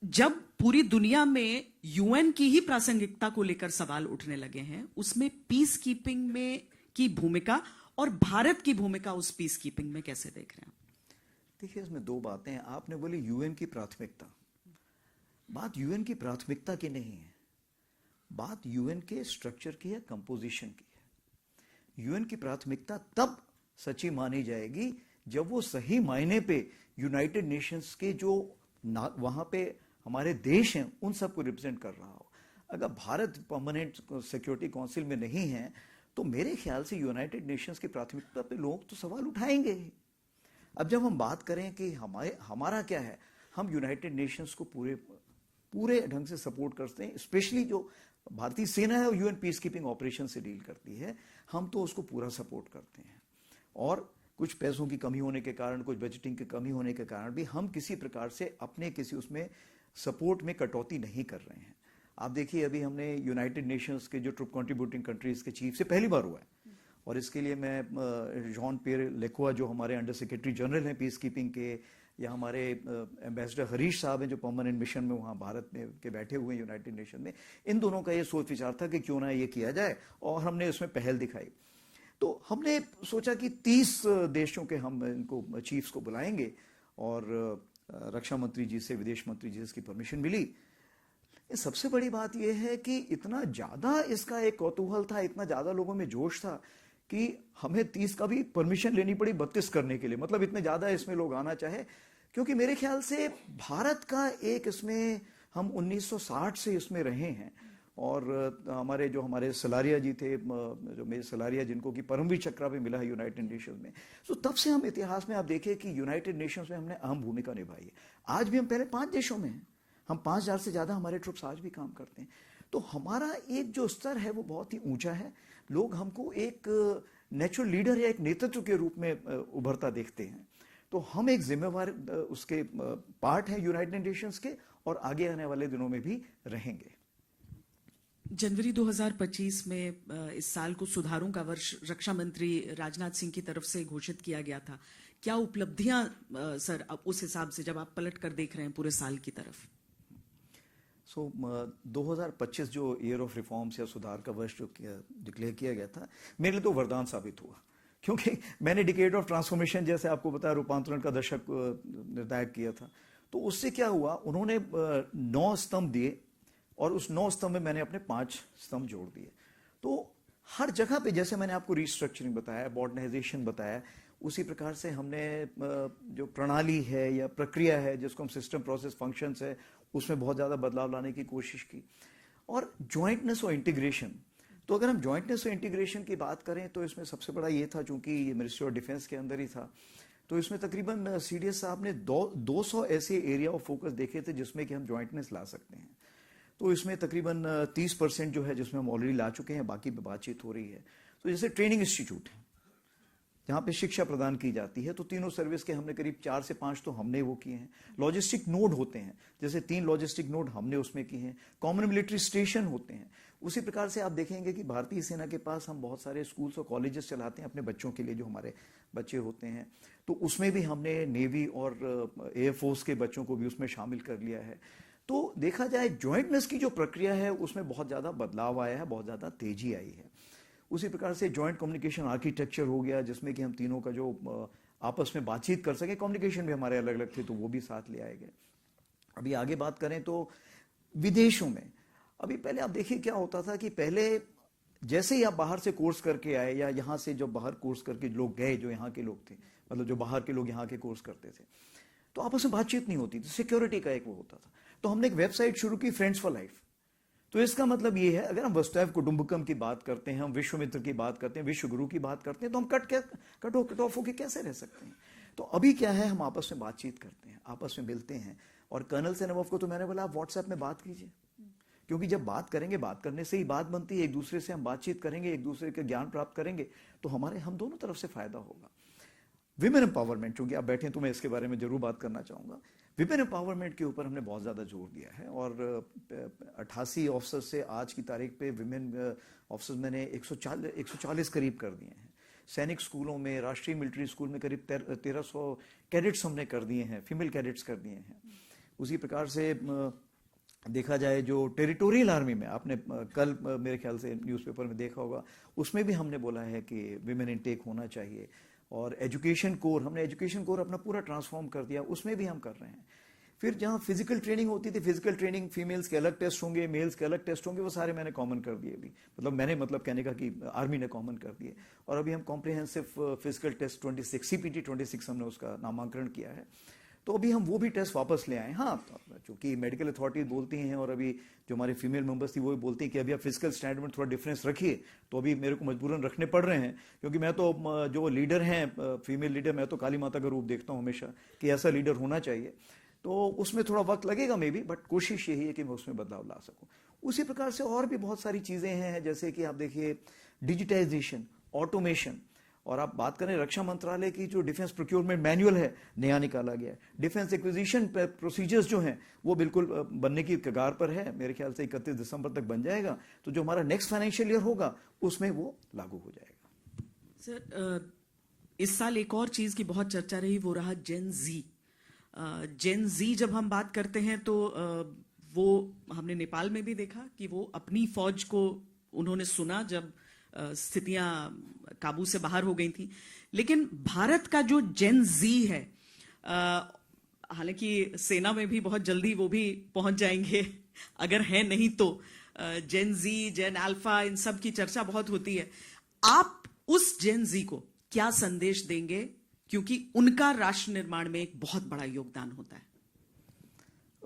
जब पूरी दुनिया में यूएन की ही प्रासंगिकता को लेकर सवाल उठने लगे हैं, उसमें पीस कीपिंग में की भूमिका और भारत की भूमिका उस पीस कीपिंग में कैसे देख रहे हैं? देखिए, इसमें दो बातें हैं। आपने बोली यूएन की प्राथमिकता। बात यूएन की प्राथमिकता की नहीं है, बात यूएन के स्ट्रक्चर की है, कंपोजिशन की है। यूएन की प्राथमिकता तब सच्ची मानी जाएगी जब वो सही मायने पे यूनाइटेड नेशंस के जो वहां पे हमारे देश हैं उन सबको रिप्रेजेंट कर रहा हो। अगर भारत परमानेंट सिक्योरिटी काउंसिल में नहीं है तो मेरे ख्याल से यूनाइटेड नेशंस की प्राथमिकता पे लोग तो सवाल उठाएंगे ही। अब जब हम बात करें कि हमारा क्या है, हम यूनाइटेड नेशंस को पूरे ढंग से सपोर्ट करते हैं, स्पेशली जो भारतीय सेना है और यूएन पीस कीपिंग ऑपरेशन से डील करती है, हम तो उसको पूरा सपोर्ट करते हैं। और कुछ पैसों की कमी होने के कारण, कुछ बजटिंग की कमी होने के कारण भी हम किसी प्रकार से अपने किसी उसमें सपोर्ट में कटौती नहीं कर रहे हैं। आप देखिए, अभी हमने यूनाइटेड नेशंस के जो ट्रुप कंट्रीब्यूटिंग कंट्रीज के चीफ से पहली बार हुआ है, और इसके लिए मैं जॉन पियर लेक्वा जो हमारे अंडर सेक्रेटरी जनरल हैं पीस कीपिंग के, या हमारे एम्बेसडर हरीश साहब हैं जो परमानेंट मिशन में वहाँ भारत में के बैठे हुए हैं यूनाइटेड नेशन में, इन दोनों का ये सोच विचार था कि क्यों ना ये किया जाए, और हमने उसमें पहल दिखाई। तो हमने सोचा कि 30 देशों के हम इनको चीफ्स को बुलाएंगे, और रक्षा मंत्री जी से, विदेश मंत्री जी से इसकी परमिशन मिली। सबसे बड़ी बात यह है कि इतना ज्यादा इसका एक कौतूहल था, इतना ज्यादा लोगों में जोश था कि हमें 30 का भी परमिशन लेनी पड़ी 32 करने के लिए। मतलब इतने ज्यादा इसमें लोग आना चाहे, क्योंकि मेरे ख्याल से भारत का एक इसमें, हम 1960 से इसमें रहे हैं, और हमारे सलारिया जी थे, जो मेरे सलारिया जिनको कि परमवीर चक्र भी मिला है यूनाइटेड नेशंस में, तो तब से हम इतिहास में आप देखिए कि यूनाइटेड नेशंस में हमने अहम भूमिका निभाई है। आज भी हम पहले 5 देशों में हैं, हम 5000 से ज्यादा हमारे ट्रुप्स आज भी काम करते हैं। तो हमारा एक जो स्तर है वो बहुत ही ऊंचा है। लोग हमको एक नेचुरल लीडर या एक नेतृत्व के रूप में उभरता देखते हैं। तो हम एक जिम्मेवार उसके पार्ट हैं यूनाइटेड नेशंस के, और आगे आने वाले दिनों में भी रहेंगे। जनवरी 2025 में इस साल को सुधारों का वर्ष रक्षा मंत्री राजनाथ सिंह की तरफ से घोषित किया गया था। क्या उपलब्धियां सर उस हिसाब से जब आप पलट कर देख रहे हैं पूरे साल की तरफ? 2025 जो ईयर ऑफ रिफॉर्म्स या सुधार का वर्ष जो डिक्लेयर किया गया था, मेरे लिए तो वरदान साबित हुआ, क्योंकि मैंने डिकेड ऑफ ट्रांसफॉर्मेशन जैसे आपको बताया रूपांतरण का दशक निर्धारित किया था। तो उससे क्या हुआ, उन्होंने 9 स्तंभ दिए, और उस 9 स्तंभ में मैंने अपने 5 स्तंभ जोड़ दिए। तो हर जगह पे जैसे मैंने आपको रिस्ट्रक्चरिंग बताया, मॉडर्नाइजेशन बताया, उसी प्रकार से हमने जो प्रणाली है या प्रक्रिया है जिसको हम सिस्टम प्रोसेस फंक्शंस है उसमें बहुत ज़्यादा बदलाव लाने की कोशिश की। और जॉइंटनेस और इंटीग्रेशन, तो अगर हम जॉइंटनेस और इंटीग्रेशन की बात करें तो इसमें सबसे बड़ा ये था, चूंकि ये मिनिस्ट्री ऑफ डिफेंस के अंदर ही था, तो इसमें तकरीबन सीडीएस साहब ने 200 ऐसे एरिया ऑफ फोकस देखे थे जिसमें कि हम जॉइंटनेस ला सकते हैं। तो इसमें तकरीबन 30% जो है जिसमें हम ऑलरेडी ला चुके हैं, बाकी पे बातचीत हो रही है। तो जैसे ट्रेनिंग इंस्टीट्यूट है जहाँ पे शिक्षा प्रदान की जाती है, तो तीनों सर्विस के हमने करीब 4 से 5 तो हमने वो किए हैं। लॉजिस्टिक नोड होते हैं, जैसे 3 लॉजिस्टिक नोड हमने उसमें किए हैं। कॉमन मिलिट्री स्टेशन होते हैं। उसी प्रकार से आप देखेंगे कि भारतीय सेना के पास हम बहुत सारे स्कूल्स और कॉलेजेस चलाते हैं अपने बच्चों के लिए, जो हमारे बच्चे होते हैं, तो उसमें भी हमने नेवी और एयरफोर्स के बच्चों को भी उसमें शामिल कर लिया है। तो देखा जाए जॉइंटनेस की जो प्रक्रिया है उसमें बहुत ज़्यादा बदलाव आया है, बहुत ज़्यादा तेजी आई है। उसी प्रकार से जॉइंट कम्युनिकेशन आर्किटेक्चर हो गया, जिसमें कि हम तीनों का जो आपस में बातचीत कर सके, कम्युनिकेशन भी हमारे अलग अलग थे तो वो भी साथ ले आए गए। अभी आगे बात करें तो विदेशों में, अभी पहले आप देखिए क्या होता था कि पहले जैसे ही आप बाहर से कोर्स करके आए, या यहाँ से जो बाहर कोर्स करके लोग गए, जो यहाँ के लोग थे, मतलब जो बाहर के लोग यहाँ के कोर्स करते थे, तो आपस में बातचीत नहीं होती थी, सिक्योरिटी का एक वो होता था। तो हमने एक वेबसाइट शुरू की, फ्रेंड्स फॉर लाइफ। तो इसका मतलब ये है, अगर हम वसुधैव कुटुंबकम की बात करते हैं, हम विश्वमित्र की बात करते हैं, विश्व गुरु की बात करते हैं, तो हम कट ऑफ होकर कैसे रह सकते हैं? तो अभी क्या है, हम आपस में बातचीत करते हैं, आपस में मिलते हैं। और कर्नल सेनेमोव को तो मैंने बोला आप व्हाट्सएप में बात कीजिए, क्योंकि जब बात करेंगे, बात करने से ही बात बनती है, एक दूसरे से हम बातचीत करेंगे, एक दूसरे के ज्ञान प्राप्त करेंगे, तो हम दोनों तरफ से फायदा होगा। विमेन एम्पावरमेंट, चूंकि आप बैठे तो मैं इसके बारे में जरूर बात करना चाहूंगा। विमेन एम्पावरमेंट के ऊपर हमने बहुत ज़्यादा जोर दिया है, और 88 ऑफिसर से आज की तारीख पे विमेन ऑफिसर्स मैंने 140 करीब कर दिए हैं। सैनिक स्कूलों में, राष्ट्रीय मिलिट्री स्कूल में करीब 1300 कैडेट्स हमने कर दिए हैं, फीमेल कैडेट्स कर दिए हैं। उसी प्रकार से देखा जाए जो टेरिटोरियल आर्मी में आपने कल मेरे ख्याल से न्यूज़पेपर में देखा होगा, उसमें भी हमने बोला है कि विमेन इनटेक होना चाहिए। और एजुकेशन कोर, हमने एजुकेशन कोर अपना पूरा ट्रांसफॉर्म कर दिया, उसमें भी हम कर रहे हैं। फिर जहां फिजिकल ट्रेनिंग होती थी, फिजिकल ट्रेनिंग फीमेल्स के अलग टेस्ट होंगे, मेल्स के अलग टेस्ट होंगे, वो सारे मैंने कॉमन कर दिए भी। मतलब कहने का कि आर्मी ने कॉमन कर दिए। और अभी हम कॉम्प्रिहेंसिव फिजिकल टेस्ट 26 CPT 26 हमने उसका नामांकन किया है। तो अभी हम वो भी टेस्ट वापस ले आए। हाँ, चूंकि मेडिकल अथॉरिटीज बोलती हैं और अभी जो हमारे फीमेल मेंबर्स थी वो भी बोलती हैं कि अभी आप फिजिकल स्टैंडर्ड में थोड़ा डिफरेंस रखिए, तो अभी मेरे को मजबूरन रखने पड़ रहे हैं। क्योंकि मैं तो जो लीडर हैं फीमेल लीडर, मैं तो काली माता का रूप देखता हूँ हमेशा कि ऐसा लीडर होना चाहिए। तो उसमें थोड़ा वक्त लगेगा मे बी, बट कोशिश यही है कि मैं उसमें बदलाव ला सकूं। उसी प्रकार से और भी बहुत सारी चीजें हैं, जैसे कि आप देखिए डिजिटाइजेशन, ऑटोमेशन। और आप बात करें रक्षा मंत्रालय की, जो डिफेंस प्रोक्योरमेंट मैनुअल है नया निकाला गया है, डिफेंस एक्विजिशन प्रोसीजर्स जो हैं वो बिल्कुल बनने की कगार पर है। मेरे ख्याल से 31 दिसंबर तक बन जाएगा, तो जो हमारा नेक्स्ट फाइनेंशियल ईयर होगा उसमें वो लागू हो जाएगा। सर, इस साल एक और चीज की बहुत चर्चा रही, वो रहा जेन जी। जेन जी जब हम बात करते हैं तो वो हमने नेपाल में भी देखा कि वो अपनी फौज को उन्होंने सुना जब स्थितियां काबू से बाहर हो गई थी। लेकिन भारत का जो जेन जी है, हालांकि सेना में भी बहुत जल्दी वो भी पहुंच जाएंगे, अगर है नहीं तो जेन जी, जेन अल्फा, इन सब की चर्चा बहुत होती है। आप उस जेन जी को क्या संदेश देंगे, क्योंकि उनका राष्ट्र निर्माण में एक बहुत बड़ा योगदान होता है?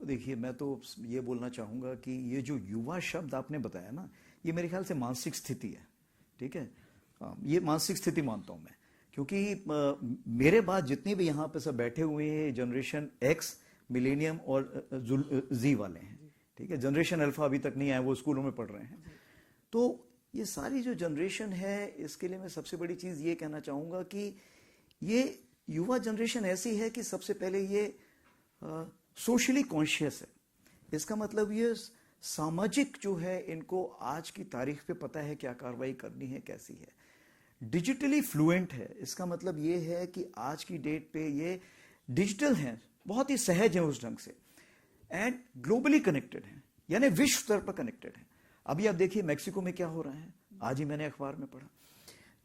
देखिए, मैं तो ये बोलना चाहूंगा कि ये जो युवा शब्द आपने बताया ना, ये मेरे ख्याल से मानसिक स्थिति है। ठीक है, ये मानसिक स्थिति मानता हूं मैं, क्योंकि मेरे बाद जितने भी यहाँ पे सब बैठे हुए हैं जनरेशन एक्स, मिलेनियम और जी वाले हैं। ठीक है, जनरेशन अल्फा अभी तक नहीं आया, वो स्कूलों में पढ़ रहे हैं। तो ये सारी जो जनरेशन है, इसके लिए मैं सबसे बड़ी चीज ये कहना चाहूंगा कि ये युवा जनरेशन ऐसी है कि सबसे पहले ये सोशली कॉन्शियस है। इसका मतलब ये सामाजिक जो है, इनको आज की तारीख पे पता है क्या कार्रवाई करनी है, कैसी है। डिजिटली फ्लुएंट है, इसका मतलब ये है कि आज की डेट पे ये डिजिटल हैं, बहुत ही सहज है उस ढंग से, एंड ग्लोबली कनेक्टेड है, यानी विश्व स्तर पर कनेक्टेड है। अभी आप देखिए मैक्सिको में क्या हो रहा है, आज ही मैंने अखबार में पढ़ा।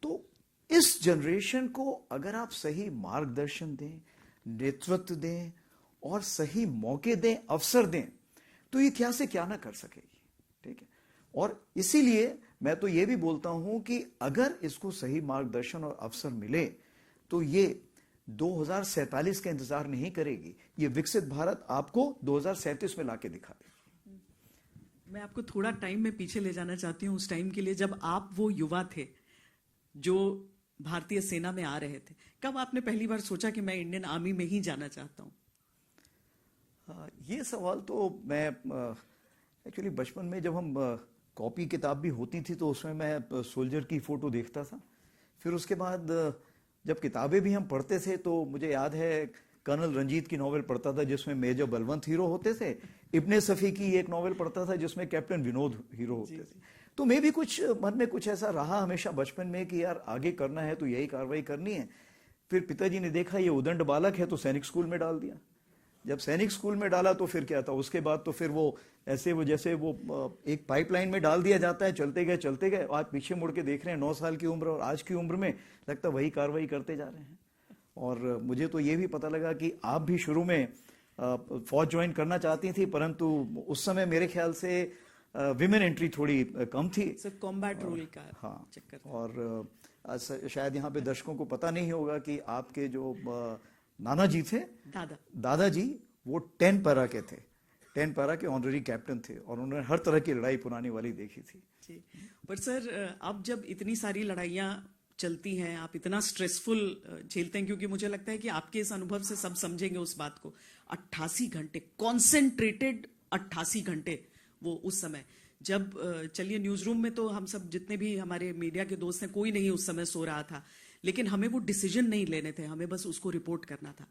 तो इस जनरेशन को अगर आप सही मार्गदर्शन दें, नेतृत्व दें और सही मौके दें, अवसर दें, तो ये क्या से क्या ना कर सकेगी। ठीक है, और इसीलिए मैं तो ये भी बोलता हूं कि अगर इसको सही मार्गदर्शन और अवसर मिले तो ये 2047 का इंतजार नहीं करेगी, ये विकसित भारत आपको 2037 में लाके दिखा दे। मैं आपको थोड़ा टाइम में पीछे ले जाना चाहती हूँ, उस टाइम के लिए जब आप वो युवा थे जो भारतीय सेना में आ रहे थे। कब आपने पहली बार सोचा कि मैं इंडियन आर्मी में ही जाना चाहता हूँ? ये सवाल तो मैं एक्चुअली बचपन में जब हम कॉपी किताब भी होती थी तो उसमें मैं सोल्जर की फोटो देखता था। फिर उसके बाद जब किताबें भी हम पढ़ते थे तो मुझे याद है कर्नल रंजीत की नॉवेल पढ़ता था जिसमें मेजर बलवंत हीरो होते थे, इब्ने सफी की एक नॉवेल पढ़ता था जिसमें कैप्टन विनोद हीरो होते थे। तो मैं भी कुछ मन में कुछ ऐसा रहा हमेशा बचपन में कि यार आगे करना है तो यही कार्रवाई करनी है। फिर पिताजी ने देखा ये उदंड बालक है तो सैनिक स्कूल में डाल दिया। जब सैनिक स्कूल में डाला तो फिर क्या था, उसके बाद तो फिर वो ऐसे वो जैसे वो एक पाइपलाइन में डाल दिया जाता है, चलते गए। आज पीछे मुड़ के देख रहे हैं 9 साल की उम्र और आज की उम्र में लगता वही कार्रवाई करते जा रहे हैं। और मुझे तो ये भी पता लगा कि आप भी शुरू में फौज ज्वाइन करना चाहती थी, परंतु उस समय मेरे ख्याल से विमेन एंट्री थोड़ी कम थी, कॉम्बैट रूल का चक्कर। और शायद यहाँ पे दर्शकों को पता नहीं होगा कि आपके जो नाना जी थे, दादाजी, वो 10 पैरा के थे, 10 पैरा के ऑनररी कैप्टन थे और उन्होंने हर तरह की लड़ाई पुरानी वाली देखी थी। जी, पर सर अब जब इतनी सारी लड़ाइयाँ चलती हैं, आप इतना स्ट्रेसफुल झेलते हैं, क्योंकि मुझे लगता है कि आपके इस अनुभव से सब समझेंगे उस बात को, 88 घंटे कॉन्सेंट्रेटेड 88 घंटे वो उस समय जब चलिए न्यूज रूम में तो हम सब जितने भी हमारे मीडिया के दोस्त हैं कोई नहीं उस समय सो रहा था, लेकिन हमें वो डिसीजन नहीं लेने थे, हमें बस उसको रिपोर्ट करना था।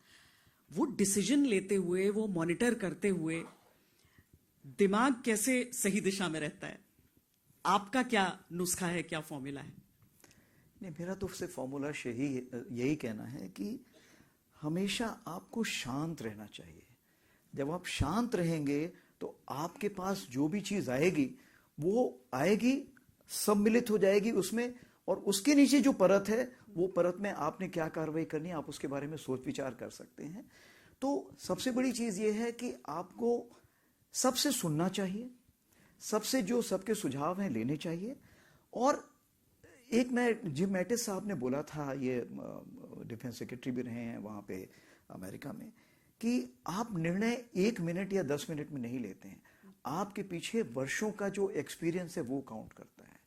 वो डिसीजन लेते हुए, वो मॉनिटर करते हुए दिमाग कैसे सही दिशा में रहता है? आपका क्या नुस्खा है, क्या फॉर्मूला है? नहीं, मेरा तो सिर्फ फॉर्मूला यही कहना है कि हमेशा आपको शांत रहना चाहिए, जब आप शांत रहेंगे तो आपके पास जो भी चीज आएगी वो आएगी, सम्मिलित हो जाएगी उसमें, और उसके नीचे जो परत है वो परत में आपने क्या कार्रवाई करनी है आप उसके बारे में सोच विचार कर सकते हैं। तो सबसे बड़ी चीज ये है कि आपको सबसे सुनना चाहिए, सबसे जो सबके सुझाव हैं लेने चाहिए। और एक मैं जिम मैटिस साहब ने बोला था, ये डिफेंस सेक्रेटरी भी रहे हैं वहां पे अमेरिका में, कि आप निर्णय 1 मिनट या 10 मिनट में नहीं लेते हैं, आपके पीछे वर्षों का जो एक्सपीरियंस है वो काउंट करता है।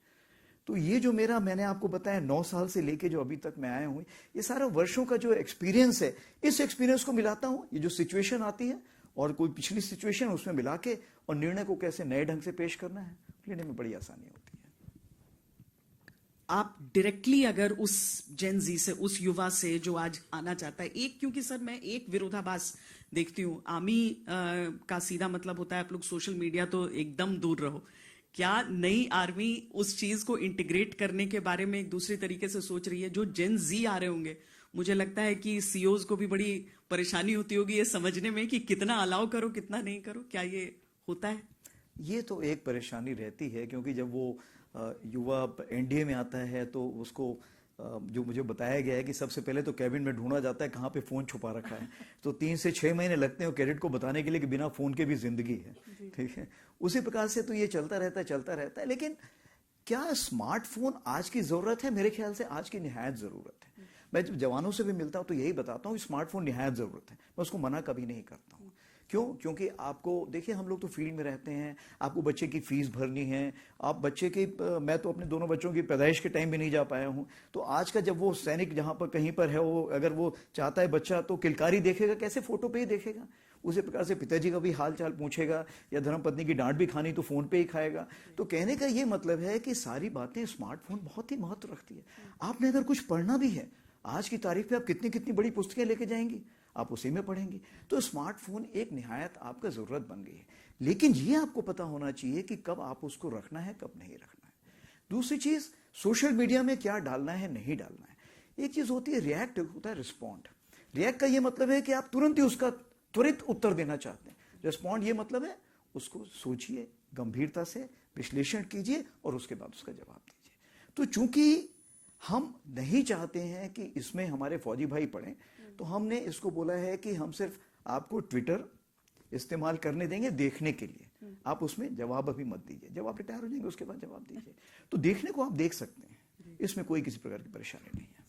तो ये जो मैंने आपको बताया 9 साल से लेके जो अभी तक मैं आया हूं, ये सारा वर्षों का जो एक्सपीरियंस है, इस एक्सपीरियंस को मिलाता हूं, ये जो सिचुएशन आती है और कोई पिछली सिचुएशन उसमें मिला के और निर्णय को कैसे नए ढंग से पेश करना है, लेने में बड़ी आसानी होती है। आप डायरेक्टली अगर उस जेन जी से, उस युवा से जो आज आना चाहता है, क्योंकि सर मैं एक विरोधाभास देखती हूँ, आर्मी का सीधा मतलब होता है आप लोग सोशल मीडिया तो एकदम दूर रहो। क्या नई आर्मी उस चीज को इंटीग्रेट करने के बारे में एक दूसरे तरीके से सोच रही है? जो जेन जी आ रहे होंगे, मुझे लगता है कि सीईओज को भी बड़ी परेशानी होती होगी ये समझने में कि कितना अलाउ करो कितना नहीं करो। क्या ये होता है? ये तो एक परेशानी रहती है, क्योंकि जब वो युवा एनडीए में आता है तो उसको जो मुझे बताया गया है कि सबसे पहले तो कैबिन में ढूंढा जाता है कहाँ पे फोन छुपा रखा है। तो 3 से 6 महीने लगते हैं कैडेट को बताने के लिए कि बिना फोन के भी जिंदगी है, ठीक है। उसी प्रकार से तो ये चलता रहता है। लेकिन क्या स्मार्टफोन आज की जरूरत है? मेरे ख्याल से आज की निहायत जरूरत है। मैं जब जवानों से भी मिलता हूं तो यही बताता हूं, स्मार्टफोन निहायत जरूरत है, मैं उसको मना कभी नहीं करता हूं। क्यों? क्योंकि आपको देखिए, हम लोग तो फील्ड में रहते हैं, आपको बच्चे की फीस भरनी है, आप बच्चे की, मैं तो अपने दोनों बच्चों की पैदाइश के टाइम भी नहीं जा पाया हूं। तो आज का जब वो सैनिक जहां पर कहीं पर है, वो अगर वो चाहता है बच्चा तो किलकारी देखेगा कैसे? फोटो पे ही देखेगा। उसी प्रकार से पिताजी का भी हाल चाल पूछेगा, या धर्मपत्नी की डांट भी खानी तो फोन पे ही खाएगा। तो कहने का ये मतलब है कि सारी बातें, स्मार्टफोन बहुत ही महत्व रखती है। आपने अगर कुछ पढ़ना भी है, आज की तारीख पे आप कितनी कितनी बड़ी पुस्तकें लेके जाएंगी, आप उसी में पढ़ेंगे। तो स्मार्टफोन एक निहायत आपका जरूरत बन गई है, लेकिन ये आपको पता होना चाहिए कि कब आप उसको रखना है, कब नहीं रखना है। दूसरी चीज, सोशल मीडिया में क्या डालना है, नहीं डालना है। एक चीज होती है रिएक्ट, होता है रिस्पॉन्ड। रिएक्ट का ये मतलब है कि आप तुरंत ही उसका त्वरित उत्तर देना चाहते हैं। रिस्पॉन्ड ये मतलब है उसको सोचिए, गंभीरता से विश्लेषण कीजिए और उसके बाद उसका जवाब दीजिए। तो चूंकि हम नहीं चाहते हैं कि इसमें हमारे फौजी भाई पढ़ें, तो हमने इसको बोला है कि हम सिर्फ आपको ट्विटर इस्तेमाल करने देंगे देखने के लिए, आप उसमें जवाब अभी मत दीजिए, जब आप रिटायर हो जाएंगे उसके बाद जवाब दीजिए। तो देखने को आप देख सकते हैं, इसमें कोई किसी प्रकार की परेशानी नहीं है।